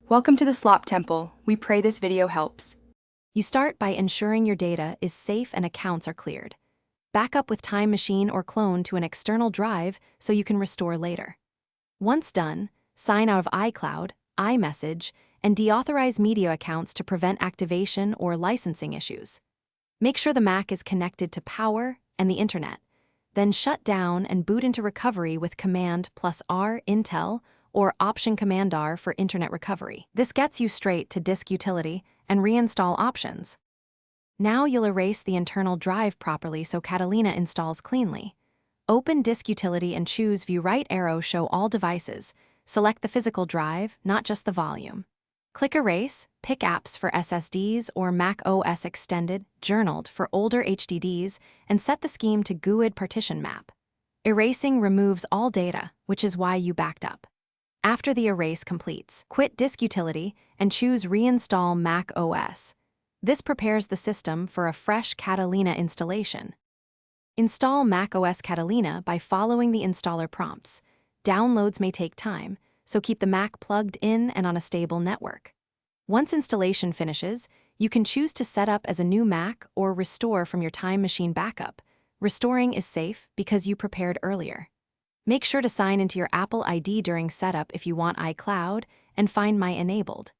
Welcome to the Slop Temple. We pray this video helps. You start by ensuring your data is safe and accounts are cleared. Back up with Time Machine or Clone to an external drive so you can restore later. Once done, sign out of iCloud, iMessage, and deauthorize media accounts to prevent activation or licensing issues. Make sure the Mac is connected to power and the internet. Then shut down and boot into recovery with Command+R Intel or Option Command-R for internet recovery. This gets you straight to disk utility and reinstall options. Now you'll erase the internal drive properly so Catalina installs cleanly. Open Disk Utility and choose View right arrow Show All Devices. Select the physical drive, not just the volume. Click Erase, pick apps for SSDs or Mac OS Extended, Journaled for older HDDs, and set the scheme to GUID partition map. Erasing removes all data, which is why you backed up. After the erase completes, quit Disk Utility and choose Reinstall Mac OS. This prepares the system for a fresh Catalina installation. Install Mac OS Catalina by following the installer prompts. Downloads may take time, so keep the Mac plugged in and on a stable network. Once installation finishes, you can choose to set up as a new Mac or restore from your Time Machine backup. Restoring is safe because you prepared earlier. Make sure to sign into your Apple ID during setup if you want iCloud and Find My enabled.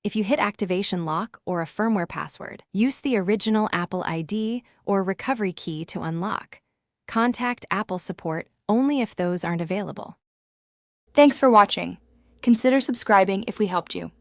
If you hit activation lock or a firmware password, use the original Apple ID or recovery key to unlock. Contact Apple support only if those aren't available. Thanks for watching. Consider subscribing if we helped you.